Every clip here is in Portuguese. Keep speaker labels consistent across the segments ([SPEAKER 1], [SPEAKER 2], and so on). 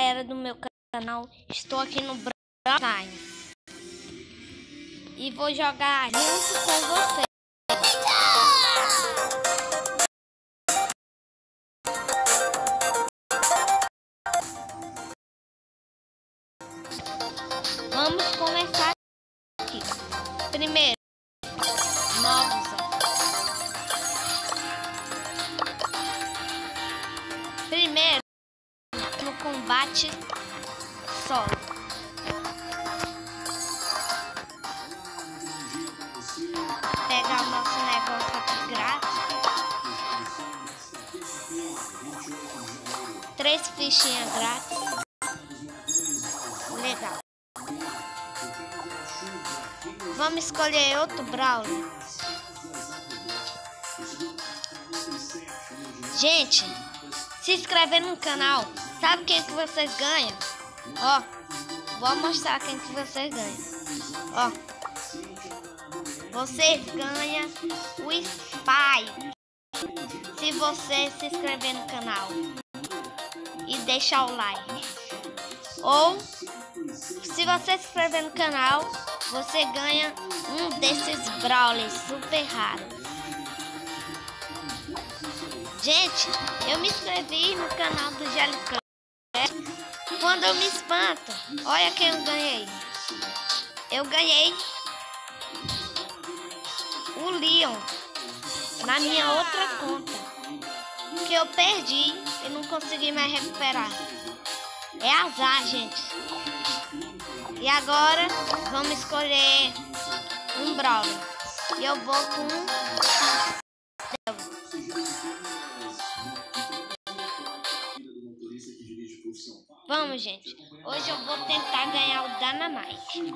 [SPEAKER 1] galera do meu canal, estou aqui no Brawl Stars e vou jogar junto com vocês. Vamos começar aqui. Primeiro, novos. Primeiro, no combate solo. Pegar o nosso negócio aqui grátis. 3 fichinhas grátis. Legal. Vamos escolher outro Brawler. Gente, se inscrever no canal. Sabe quem que vocês ganham? Ó, vou mostrar quem que vocês ganham. Ó, vocês ganham o Spy se você se inscrever no canal e deixar o like. Ou se você se inscrever no canal, você ganha um desses Brawlers super raros. Gente, eu me inscrevi no canal do Jellyclash. Quando eu me espanto, olha quem eu ganhei. Eu ganhei o Leon na minha outra conta, que eu perdi e não consegui mais recuperar. É azar, gente. E agora vamos escolher um Brawler. E eu vou com Vamos, gente. Hoje eu vou tentar ganhar o Dynamite.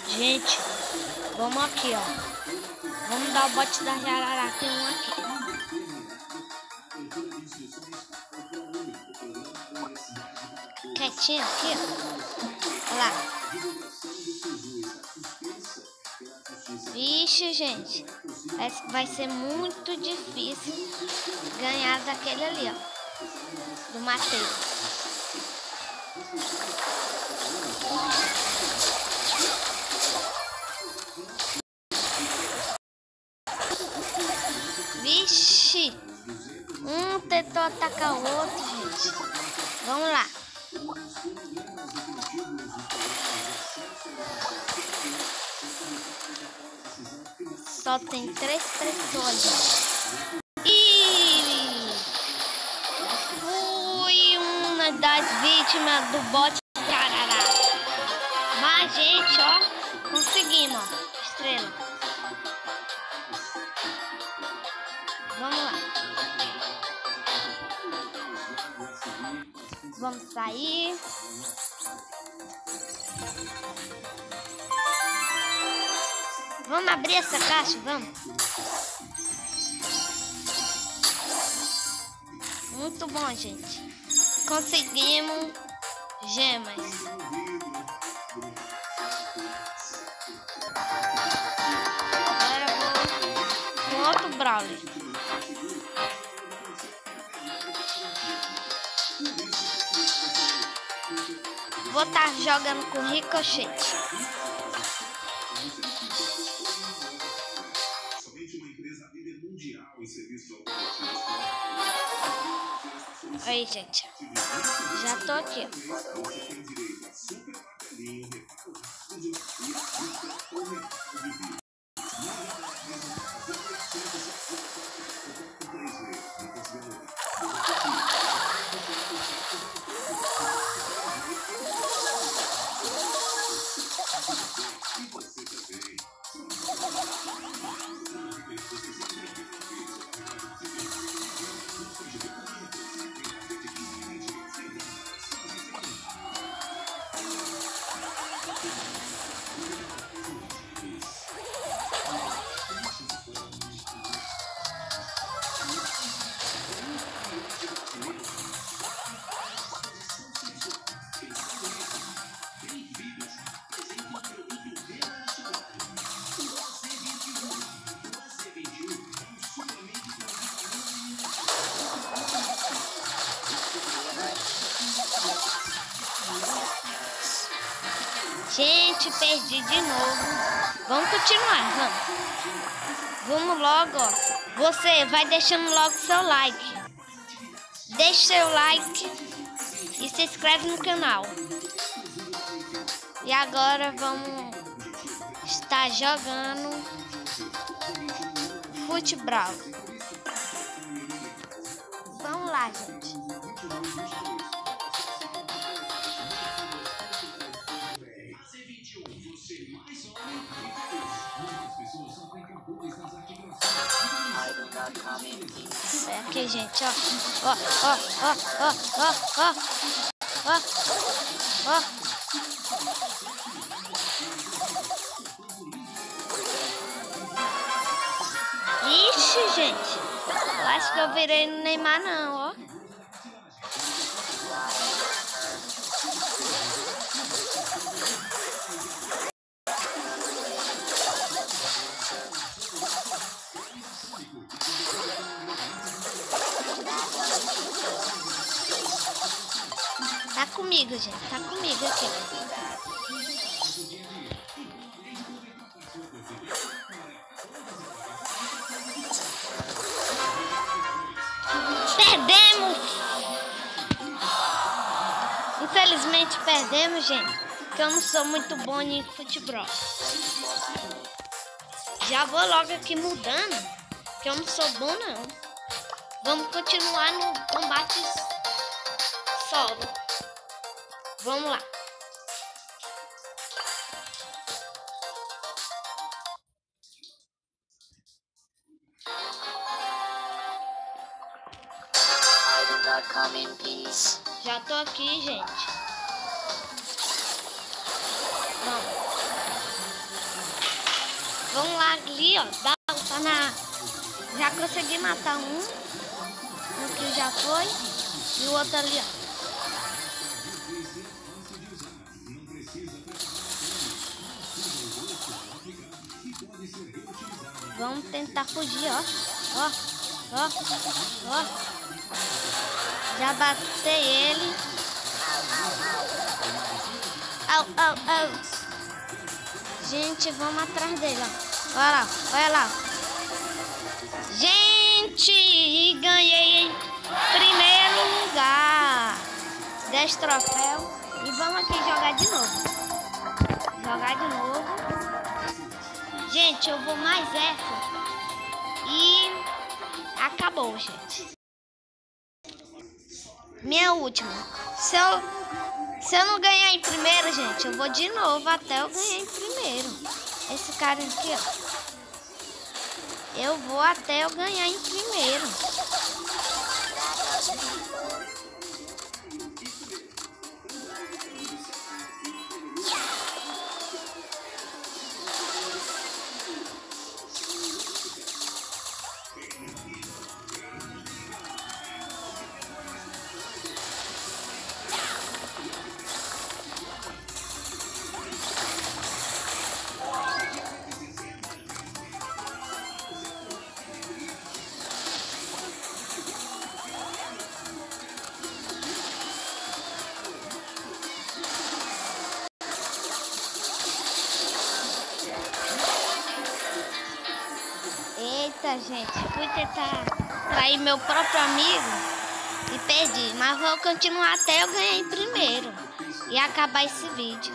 [SPEAKER 1] Gente, vamos aqui, ó. Vamos dar o bote da Jararaca em um aqui. Quietinho aqui, ó. Olha lá. Vixe, gente. Vai ser muito difícil ganhar daquele ali, ó. Do Matheus. Vixe, um tentou atacar o outro, gente. Vamos lá. Só tem 3 pessoas. E fui uma das vítimas do bot Carará. Mas, gente, ó, conseguimos, ó, estrela. Vamos lá. Vamos sair. Vamos abrir essa caixa, vamos. Muito bom, gente. Conseguimos gemas. Agora eu vou com outro Brawler. Vou estar jogando com Ricochete. Aí, gente. Já tô aqui. Gente, perdi de novo. Vamos continuar, vamos. Vamos logo, ó. Você vai deixando logo seu like. Deixe seu like e se inscreve no canal. E agora vamos estar jogando futebol. Vamos lá, gente. É aqui, gente, ó. Ó. Ixi, gente. Eu acho que eu virei no Neymar, não, ó. Tá comigo, gente. Tá comigo aqui. Perdemos! Infelizmente perdemos, gente. Porque eu não sou muito bom em futebol. Já vou logo aqui mudando. Que eu não sou bom, não. Vamos continuar no combate solo. Vamos lá. Já tô aqui, gente. Vamos lá ali, ó. Tá na... Já consegui matar um. Um que já foi. E o outro ali, ó. Vamos tentar fugir, ó. Ó. Já batei ele. Au. Gente, vamos atrás dele, ó. Olha lá. Gente, ganhei em primeiro lugar. 10 troféus. E vamos aqui jogar de novo. Gente, eu vou mais essa. E acabou, gente. Minha última. Se eu não ganhar em primeiro, gente, eu vou de novo até eu ganhar em primeiro. Esse cara aqui, ó. Eu vou até eu ganhar em primeiro. Eita, gente, fui tentar trair meu próprio amigo e perdi, mas vou continuar até eu ganhar em primeiro e acabar esse vídeo.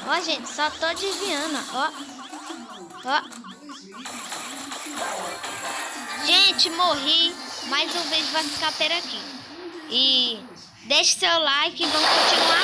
[SPEAKER 1] Ó, gente, só tô desviando, ó. Gente, morri, mas o vídeo vai ficar por aqui. E deixe seu like e vamos continuar.